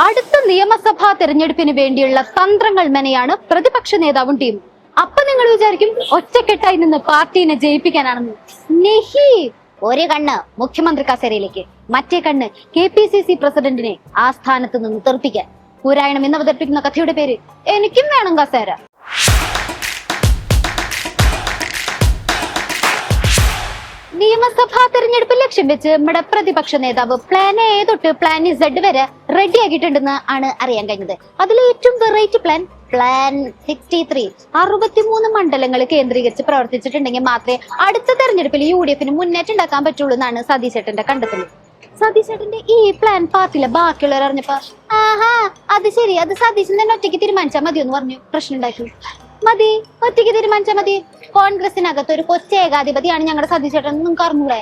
അടുത്ത നിയമസഭാ തെരഞ്ഞെടുപ്പിന് വേണ്ടിയുള്ള തന്ത്രങ്ങൾ മെനയാണ് പ്രതിപക്ഷ നേതാവും ടീം. അപ്പൊ നിങ്ങൾ വിചാരിക്കും ഒറ്റക്കെട്ടായി നിന്ന് പാർട്ടീനെ ജയിപ്പിക്കാനാണെന്ന്. നെഹി. ഒരു കണ്ണ് മുഖ്യമന്ത്രി കസേരയിലേക്ക്, മറ്റേ കണ്ണ് KPCC പ്രസിഡന്റിനെ ആ സ്ഥാനത്ത് നിന്ന് തെറിപ്പിക്കാൻ. പുരായണം എന്ന് അവതരിപ്പിക്കുന്ന കഥയുടെ പേര് എനിക്കും വേണം കസേര. നിയമസഭാ തെരഞ്ഞെടുപ്പ് ലക്ഷ്യം വെച്ച് നമ്മുടെ പ്രതിപക്ഷ നേതാവ് പ്ലാൻ A തൊട്ട് പ്ലാൻ Z വരെ റെഡി ആക്കിയിട്ടുണ്ടെന്ന് ആണ് അറിയാൻ കഴിഞ്ഞത്. അതിൽ ഏറ്റവും വെറൈറ്റി പ്ലാൻ 63 63 മണ്ഡലങ്ങൾ കേന്ദ്രീകരിച്ച് പ്രവർത്തിച്ചിട്ടുണ്ടെങ്കിൽ മാത്രമേ അടുത്ത തെരഞ്ഞെടുപ്പിൽ UDF മുന്നേറ്റം ഉണ്ടാക്കാൻ പറ്റുള്ളൂ എന്നാണ് സതീശേട്ടന്റെ കണ്ടെത്തൽ. സതീശേട്ടന്റെ ഈ പ്ലാൻ പാർട്ടിയിലെ ബാക്കിയുള്ളവർ അറിഞ്ഞപ്പോ അത് ശരി, അത് സതീശൻ തന്നെ ഒറ്റയ്ക്ക് തീരുമാനിച്ചാൽ മതി എന്ന് പറഞ്ഞു. പ്രശ്നം ഉണ്ടാക്കി. മതി, ഒറ്റയ്ക്ക് തീരുമാനിച്ചാൽ മതി. കോൺഗ്രസിനകത്ത് ഒരു കൊച്ചേകാധിപതിയാണ് ഞങ്ങളുടെ സതീശേട്ടൻ. നിങ്ങൾക്ക് അറിഞ്ഞൂടെ?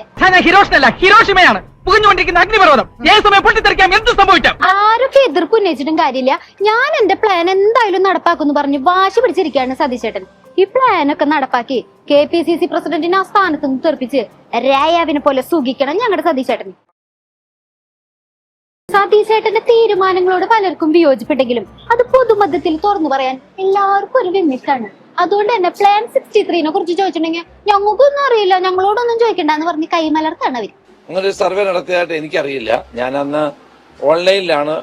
ആരൊക്കെ എതിർപ്പ് ഉന്നയിച്ചിട്ടും കാര്യമില്ല, ഞാൻ എന്റെ പ്ലാൻ എന്തായാലും നടപ്പാക്കുമെന്ന് പറഞ്ഞ് വാശി പിടിച്ചിരിക്കുകയാണ് സതീശേട്ടൻ. ഈ പ്ലാനൊക്കെ നടപ്പാക്കി KPCC പ്രസിഡന്റിനെ ആ സ്ഥാനത്ത് നിന്ന് തെറിപ്പിച്ച് രായാവിനെ പോലെ സുഖിക്കണം ഞങ്ങളുടെ സതീശേട്ടൻ. സതീശേട്ടന്റെ തീരുമാനങ്ങളോട് പലർക്കും വിയോജിപ്പെട്ടെങ്കിലും അത് പൊതുമധ്യത്തിൽ തുറന്നു പറയാൻ എല്ലാവർക്കും ഒരു വിമ്മിഷ്ടാണ്. അതുകൊണ്ട് തന്നെ പ്ലാൻ 63നെ കുറിച്ച് ചോദിച്ചിട്ടുണ്ടെങ്കിൽ ഞങ്ങൾക്കൊന്നും അറിയില്ല, ഞങ്ങളോടൊന്നും ചോദിക്കണ്ടെന്ന് പറഞ്ഞ് കൈമലർത്താണ് അവര്. അങ്ങനെ ഒരു സർവേ നടത്തിയതായിട്ട് എനിക്കറിയില്ല. ഞാൻ അന്ന് ഓൺലൈനിലാണ്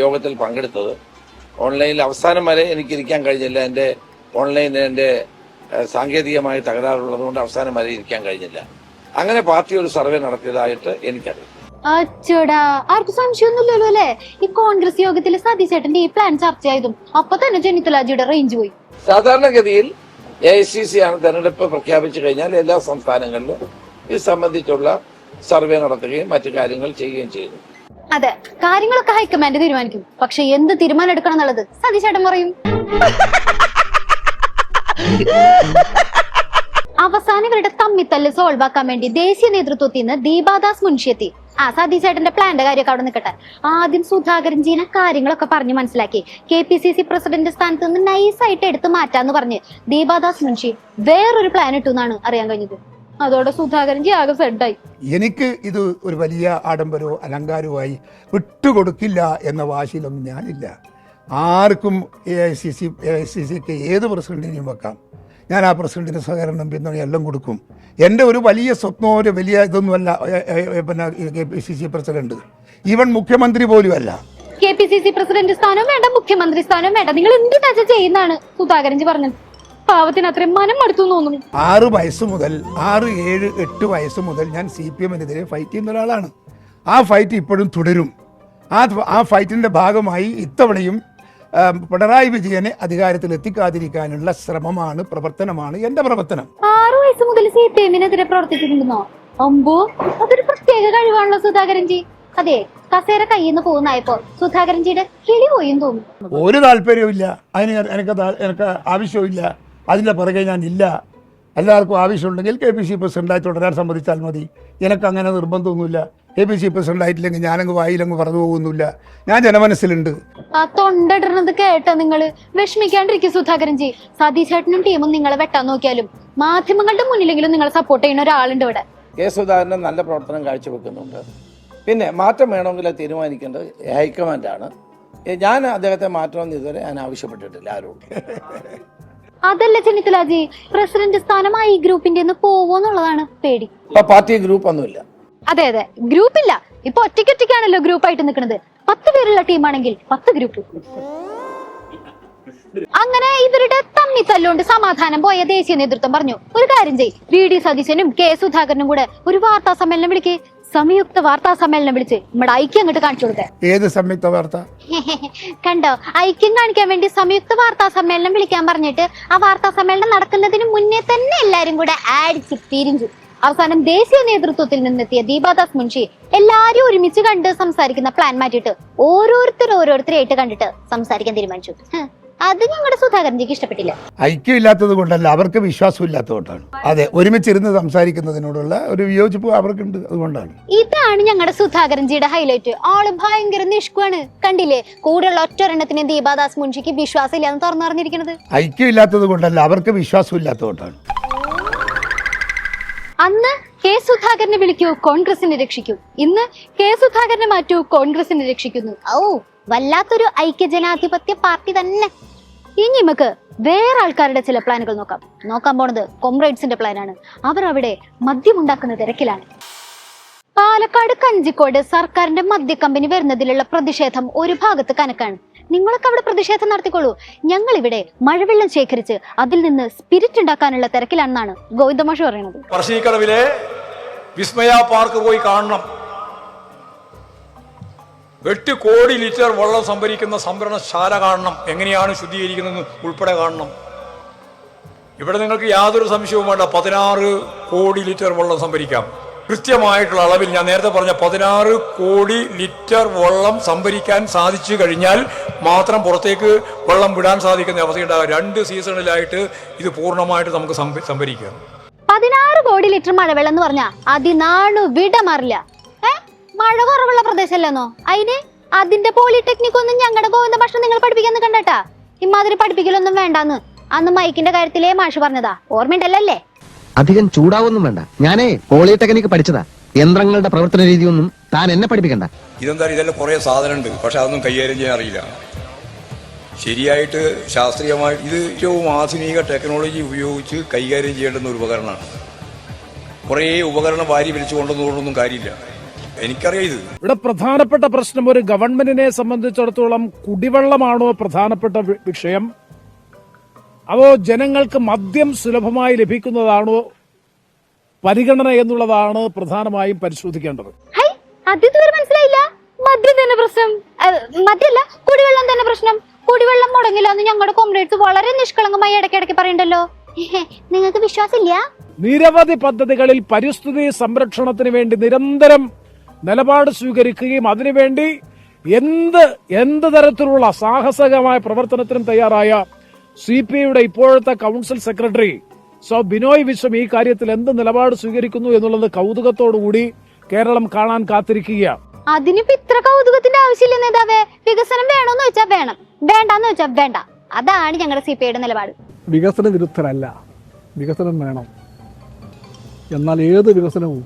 യോഗത്തിൽ പങ്കെടുത്തത്. ഓൺലൈനിൽ അവസാനം വരെ എനിക്ക് ഇരിക്കാൻ കഴിഞ്ഞില്ല. എൻ്റെ ഓൺലൈനിൽ എൻ്റെ സാങ്കേതികമായ തകരാറുള്ളത് കൊണ്ട് അവസാനം വരെ ഇരിക്കാൻ കഴിഞ്ഞില്ല. അങ്ങനെ പാർട്ടി ഒരു സർവേ നടത്തിയതായിട്ട് എനിക്കറിയാം. അച്ചോടാ, ആർക്കും സംശയമൊന്നുമില്ലല്ലോ അല്ലെ? ഈ കോൺഗ്രസ് യോഗത്തിൽ സതീശേട്ടന്റെ ഈ പ്ലാൻ ചർച്ചയായതും അപ്പൊ തന്നെ ചെന്നിത്തലാജിയുടെ റേഞ്ച് പോയി. സാധാരണഗതിയിൽ AICC ആണ് തെരഞ്ഞെടുപ്പ് പ്രഖ്യാപിച്ചു കഴിഞ്ഞാൽ എല്ലാ സംസ്ഥാനങ്ങളിലും ഇത് സംബന്ധിച്ചുള്ള സർവേ നടത്തുകയും മറ്റു കാര്യങ്ങൾ ചെയ്യുകയും ചെയ്തു. അതെ, കാര്യങ്ങളൊക്കെ ഹൈക്കമാൻഡ് തീരുമാനിക്കും. പക്ഷെ എന്ത് തീരുമാനം എടുക്കണം എന്നുള്ളത് സതീശേട്ടൻ പറയും. അവസാനം ഇവരുടെ തമ്മിത്തല്ല് സോൾവ് ആക്കാൻ വേണ്ടി ദേശീയ നേതൃത്വത്തിൽ നിന്ന് ദീപാദാസ് മുൻഷി എത്തി. സതീശേട്ടന്റെ പ്ലാന്റെ കാര്യമൊക്കെ അവിടെ നിൽക്കട്ടെ. ആദ്യം സുധാകരൻജീനെ കാര്യങ്ങളൊക്കെ പറഞ്ഞ് മനസ്സിലാക്കി KPCC പ്രസിഡന്റ് സ്ഥാനത്ത് നിന്ന് നൈസായിട്ട് എടുത്ത് മാറ്റാന്ന് പറഞ്ഞ് ദീപാദാസ് മുൻഷി വേറൊരു പ്ലാൻ ഇട്ടു എന്നാണ് അറിയാൻ കഴിഞ്ഞത്. അതോടെ സുധാകരൻജി ആകെ സെഡായി. എനിക്ക് ഇത് ഒരു വലിയ ആഡംബരവും അലങ്കാരവുമായി വിട്ടുകൊടുക്കില്ല എന്ന വാശിയിലൊന്നും ഞാനില്ല. ആർക്കും AICCക്ക് ഏത് പ്രസിഡന്റിനെയും വെക്കാം. ഞാൻ ആ പ്രസിഡന്റിന് സഹകരണം പിന്തുണ എല്ലാം കൊടുക്കും. എൻ്റെ ഒരു വലിയ സ്വപ്നമോ ഒരു വലിയ ഇതൊന്നുമല്ല പിന്നെ KPCC പ്രസിഡന്റ്, ഈവൻ മുഖ്യമന്ത്രി പോലും അല്ല. KPCC പ്രസിഡന്റ് സ്ഥാനം വേണ്ട, മുഖ്യമന്ത്രി സ്ഥാനം വേണ്ട, നിങ്ങൾ എന്ത് ടച്ച് ചെയ്യുന്നതാണ് സുധാകരൻജി പറഞ്ഞത്. പാവത്തിന് അത്രയും മനം അടുത്തു തോന്നുന്നു. 6 വയസ്സ് മുതൽ 6, 7, 8 വയസ്സ് മുതൽ ഞാൻ CPM-നെതിരെ ഫൈറ്റ് ചെയ്യുന്ന ഒരാളാണ്. ആ ഫൈറ്റ് ഇപ്പോഴും തുടരും. ആ ഫൈറ്റിന്റെ ഭാഗമായി ഇത്തവണയും പിണറായി വിജയനെ അധികാരത്തിൽ എത്തിക്കാതിരിക്കാനുള്ള ശ്രമമാണ്, പ്രവർത്തനമാണ് എന്റെ പ്രവർത്തനം. 6 വയസ്സ് മുതൽ CPM-നെതിരെ പ്രവർത്തിച്ചിട്ടുണ്ടെന്നോ? അമ്പോ, അതൊരു പ്രത്യേക കഴിവാണല്ലോ സുധാകരൻജി. അതെ, കസേര കയ്യിൽ നിന്ന് പോകുന്നായപ്പോ സുധാകരൻജിയുടെ കിളി പോയും തോന്നുന്നു. ഒരു താല്പര്യവും ഇല്ല അതിന്, എനിക്ക് ആവശ്യമില്ല. അതിന്റെ പുറകെ ഞാൻ ഇല്ല. എല്ലാവർക്കും ആവശ്യമുണ്ടെങ്കിൽ KPCC പ്രസിഡന്റായി തുടരാൻ സമ്മതിച്ചാൽ മതി. എനിക്ക് അങ്ങനെ നിർബന്ധമൊന്നുമില്ല. KPCC പ്രസിഡന്റ് ആയിട്ടില്ലെങ്കിൽ ഞാനങ്ങ് വായിലങ്ങ് പറഞ്ഞു പോകുന്നില്ല. ഞാൻ ജനമനസ്സിലുണ്ട്. ആ തൊണ്ടിടുന്നത് കേട്ടോ നിങ്ങള്. വിഷമിക്കാണ്ടിരിക്കും സുധാകരൻജി. സതീശേട്ടനും ടീമും നിങ്ങളെ വെട്ടാൻ നോക്കിയാലും മാധ്യമങ്ങളുടെ മുന്നിലെങ്കിലും നിങ്ങളെ സപ്പോർട്ട് ചെയ്യുന്ന ഒരാളുണ്ട് ഇവിടെ. സുധാകരൻ നല്ല പ്രവർത്തനം കാഴ്ചവെക്കുന്നുണ്ട്. പിന്നെ മാറ്റം വേണമെങ്കിൽ തീരുമാനിക്കേണ്ടത് ഹൈക്കമാൻഡാണ്. ഞാൻ അദ്ദേഹത്തെ മാറ്റണമെന്ന് ഇതുവരെ ഞാൻ ആവശ്യപ്പെട്ടിട്ടില്ല ആരോടും. അതല്ല ചെന്നിത്തലാജി, പ്രസിഡന്റ് സ്ഥാനം ഈ ഗ്രൂപ്പിന്റെ പോവോന്നുള്ളതാണ് പേടി. പാർട്ടി ഗ്രൂപ്പ് ഒന്നുമില്ല. അതെ, ഗ്രൂപ്പില്ല. ഇപ്പൊ ഒറ്റയ്ക്കൊറ്റയ്ക്കാണല്ലോ ഗ്രൂപ്പായിട്ട് നിൽക്കുന്നത്. 10 പേരുള്ള ടീമാണെങ്കിൽ 10 ഗ്രൂപ്പ്. അങ്ങനെ ഇവരുടെ തമ്മി തല്ലുകൊണ്ട് സമാധാനം പോയ ദേശീയ നേതൃത്വം പറഞ്ഞു, ഒരു കാര്യം ചെയ്യ്, VD സതീശനും K സുധാകരനും കൂടെ ഒരു വാർത്താ സമ്മേളനം വിളിക്കേ. സംയുക്ത വാർത്താ സമ്മേളനം വിളിച്ച് നമ്മുടെ ഐക്യം അങ്ങോട്ട് കാണിച്ചു കൊടുത്തേ. ഏത് സംയുക്ത വാർത്ത? കണ്ടോ, ഐക്യം കാണിക്കാൻ വേണ്ടി സംയുക്ത വാർത്താ സമ്മേളനം വിളിക്കാൻ പറഞ്ഞിട്ട് ആ വാർത്താ സമ്മേളനം നടക്കുന്നതിന് മുന്നേ തന്നെ എല്ലാരും കൂടെ അടിച്ച് പിരിഞ്ഞു. അവസാനം ദേശീയ നേതൃത്വത്തിൽ നിന്നെത്തിയ ദീപാദാസ് മുൻഷി എല്ലാരും ഒരുമിച്ച് കണ്ട് സംസാരിക്കുന്ന പ്ലാൻ മാറ്റിയിട്ട് ഓരോരുത്തരായിട്ട് കണ്ടിട്ട് സംസാരിക്കാൻ തീരുമാനിച്ചു. അത് ഞങ്ങളുടെ സുധാകരൻജിക്ക് ഇഷ്ടപ്പെട്ടില്ല. ഐക്യമില്ലാത്തത് കൊണ്ടല്ല, അവർക്ക് വിശ്വാസം ഇല്ലാത്തതുകൊണ്ടാണ്. അതെ, ഒരുമിച്ചിരുന്ന് സംസാരിക്കുന്നതിനോടുള്ള ഒരു വിയോജിപ്പ് അവർക്കുണ്ട്, അതുകൊണ്ടാണ്. ഇതാണ് ഞങ്ങളുടെ സുധാകരൻജിയുടെ ഹൈലൈറ്റ്. ആള് ഭയങ്കര നിഷ്കുവാണ്. കണ്ടില്ലേ, കൂടെയുള്ള ഒറ്റൊരെണ്ണത്തിന് ദീപാദാസ് മുൻഷിക്ക് വിശ്വാസം ഇല്ലാന്ന് തുറന്നു പറഞ്ഞിരിക്കുന്നത്. ഐക്യമില്ലാത്തത് കൊണ്ടല്ല, അവർക്ക് വിശ്വാസം ഇല്ലാത്തതുകൊണ്ടാണ്. അന്ന് K സുധാകരനെ വിളിക്കൂ, കോൺഗ്രസിനെ രക്ഷിക്കൂ. ഇന്ന് K സുധാകരനെ മാറ്റൂ, കോൺഗ്രസിനെ രക്ഷിക്കുന്നു. വല്ലാത്തൊരു ഐക്യജനാധിപത്യ പാർട്ടി തന്നെ. ഇനി നമുക്ക് വേറെ ആൾക്കാരുടെ ചില പ്ലാനുകൾ നോക്കാൻ പോണത് കൊമ്രേഡ്സിന്റെ പ്ലാനാണ്. അവർ അവിടെ മദ്യമുണ്ടാക്കുന്ന തിരക്കിലാണ്. പാലക്കാട് കഞ്ചിക്കോട് സർക്കാരിന്റെ മദ്യ കമ്പനി വരുന്നതിലുള്ള പ്രതിഷേധം ഒരു ഭാഗത്ത് കനക്കാണ്. നിങ്ങളൊക്കെ അവിടെ പ്രതിഷേധം നടത്തിക്കോളൂ, ഞങ്ങൾ ഇവിടെ മഴവെള്ളം ശേഖരിച്ച് അതിൽ നിന്ന് സ്പിരിറ്റ് ഉണ്ടാക്കാനുള്ള തിരക്കിലാണെന്നാണ് ഗോവിന്ദമാഷ് പറയുന്നത്. പറശ്ശിനിക്കടവിലെ വിസ്മയ പാർക്ക് പോയി കാണണം. 8 കോടി ലിറ്റർ വെള്ളം സംഭരിക്കുന്ന സംഭരണശാല കാണണം. എങ്ങനെയാണ് ശുദ്ധീകരിക്കുന്നത് ഉൾപ്പെടെ കാണണം. ഇവിടെ നിങ്ങൾക്ക് യാതൊരു സംശയവും വേണ്ട, 16 കോടി ലിറ്റർ വെള്ളം സംഭരിക്കാം. കൃത്യമായിട്ടുള്ള അളവിൽ ഞാൻ നേരത്തെ പറഞ്ഞ 16 കോടി ലിറ്റർ വെള്ളം സംഭരിക്കാൻ സാധിച്ചു കഴിഞ്ഞാൽ മാത്രം പുറത്തേക്ക് വെള്ളം വിടാൻ സാധിക്കുന്ന അവസ്ഥയുണ്ടാകും. 2 സീസണിലായിട്ട് ഇത് പൂർണ്ണമായിട്ട് നമുക്ക് സംഭരിക്കാം. 16 കോടി ലിറ്റർ മഴവെള്ളം എന്ന് പറഞ്ഞാൽ അതിനാണു വിട മാറില്ല. മഴ കുറവുള്ള പ്രദേശമല്ലെന്നോ അതിന്റെ പോളിടെക്നിക് ഒന്നും ഞങ്ങളുടെ ഗോവിന്ദ മാഷ് നിങ്ങൾ പഠിപ്പിക്കാൻ കണ്ടട്ടാ. ഇമാതിരി പഠിപ്പിക്കലൊന്നും വേണ്ടാന്ന് അന്ന് മൈക്കിന്റെ കാര്യത്തിലേ മാഷ് പറഞ്ഞതാ, ഓർമ്മയുണ്ടല്ലേ? അധികം ചൂടാവൊന്നും വേണ്ട, ഞാനേ പോളിടെക്നിക് പഠിച്ചതാ. യന്ത്രങ്ങളുടെ പ്രവർത്തന രീതിയൊന്നും താൻ എന്നെ പഠിപ്പിക്കണ്ട. ഇതെല്ലാം കുറെ സാധനമുണ്ട്, പക്ഷെ അതൊന്നും കൈകാര്യം ചെയ്യാൻ അറിയില്ല. ശരിയായിട്ട് ശാസ്ത്രീയമായിട്ട് ഇത് ഏറ്റവും ആധുനിക ടെക്നോളജി ഉപയോഗിച്ച് കൈകാര്യം ചെയ്യേണ്ടുന്ന ഒരു ഉപകരണമാണ്. കുറേ ഉപകരണം വാരി വലിച്ചു കൊണ്ടുവന്നുകൊണ്ടൊന്നും കാര്യമില്ല. എനിക്കറിയാം ഇത്. ഇവിടെ പ്രധാനപ്പെട്ട പ്രശ്നം ഒരു ഗവൺമെന്റിനെ സംബന്ധിച്ചിടത്തോളം കുടിവെള്ളമാണോ പ്രധാനപ്പെട്ട വിഷയം, അതോ ജനങ്ങൾക്ക് മദ്യം സുലഭമായി ലഭിക്കുന്നതാണോ പരിഗണന എന്നുള്ളതാണ് പ്രധാനമായും പരിശോധിക്കേണ്ടത്. അതിതുവരെ മനസ്സിലായില്ല. മദ്യം തന്നെ പ്രശ്നം, മദ്യമല്ല കുടിവെള്ളം തന്നെ പ്രശ്നം. കുടിവെള്ളം മുടങ്ങില്ല എന്ന് ഞങ്ങളുടെ കോമ്രേഡ്സ് വളരെ നിഷ്കളങ്കമായി ഇടയ്ക്കിടയ്ക്ക് പറയണ്ടല്ലോ. നിങ്ങൾക്ക് വിശ്വാസമില്ല? നിരവധി പദ്ധതികളിൽ പരിസ്ഥിതി സംരക്ഷണത്തിന് വേണ്ടി നിരന്തരം നിലപാട് സ്വീകരിക്കുകയും അതിനുവേണ്ടി എന്ത് തരത്തിലുള്ള സാഹസികമായ പ്രവർത്തനത്തിനും തയ്യാറായ CPIയുടെ ഇപ്പോഴത്തെ കൗൺസിൽ സെക്രട്ടറി ബിനോയ് വിശ്വം ഈ കാര്യത്തിൽ എന്ത് നിലപാട് സ്വീകരിക്കുന്നു എന്നുള്ളത് കൗതുകത്തോടുകൂടി കേരളം കാണാൻ കാത്തിരിക്കുകയാണ്. അതിനിപ്പോ ഇത്ര കൗതുകത്തിന്റെ ആവശ്യമില്ല നേതാവേ. വികസനം വേണോന്ന് വെച്ചാൽ വേണം, വേണ്ടാന്ന് വെച്ചാൽ വേണ്ട. അതാണ് ഞങ്ങളുടെ CPIയുടെ നിലപാട്. വികസന വിരുദ്ധരല്ല, വികസനം വേണം. എന്നാൽ ഏത് വികസനവും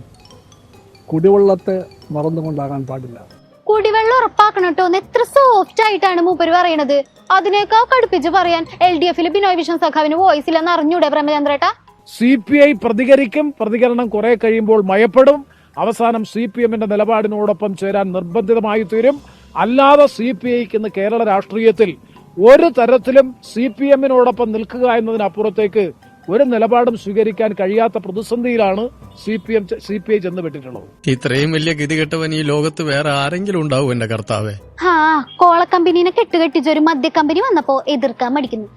കുടിവെള്ളത്തെ മറന്നുകൊണ്ടാകാൻ പാടില്ല. കുടിവെള്ളം ഉറപ്പാക്കണം കേട്ടോ എന്ന് എത്ര സോഫ്റ്റ് ആയിട്ടാണ് മൂപ്പര് പറയണത്. അതിനേക്കാൾ കടുപ്പിച്ച് പറയാൻ LDFിൽ ബിനോയ് വിശ്വം സഖാവിന് വോയിസ് ഇല്ലെന്ന് അറിഞ്ഞൂടെ പ്രേമചന്ദ്രേട്ടാ? CPI പ്രതികരിക്കും, പ്രതികരണം കുറെ കഴിയുമ്പോൾ മയപ്പെടും. അവസാനം CPMന്റെ നിലപാടിനോടൊപ്പം ചേരാൻ നിർബന്ധിതമായി തീരും. അല്ലാതെ CPIക്ക് ഇന്ന് കേരള രാഷ്ട്രീയത്തിൽ ഒരു തരത്തിലും CPMനോടൊപ്പം നിൽക്കുക എന്നതിനപ്പുറത്തേക്ക് ഒരു നിലപാടും സ്വീകരിക്കാൻ കഴിയാത്ത പ്രതിസന്ധിയിലാണ് CPI ചെന്നുപെട്ടിട്ടുള്ളത്. ഇത്രയും വലിയ ഗതികെട്ടവൻ ഈ ലോകത്ത് വേറെ ആരെങ്കിലും ഉണ്ടാവും എന്റെ കർത്താവേ. കോള കമ്പനീനെ കെട്ടുകെട്ടിച്ചൊരു മദ്യ കമ്പനി വന്നപ്പോ എതിർക്കാൻ മടിക്കുന്നു.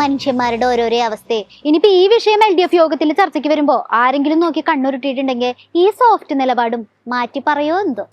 മനുഷ്യന്മാരുടെ ഓരോരോ അവസ്ഥയെ. ഇനിയിപ്പോ ഈ വിഷയം LDF യോഗത്തിൽ ചർച്ചയ്ക്ക് വരുമ്പോ ആരെങ്കിലും നോക്കി കണ്ണുരുട്ടിയിട്ടുണ്ടെങ്കിൽ ഈ സോഫ്റ്റ് നിലപാടും മാറ്റി പറയോ എന്തോ.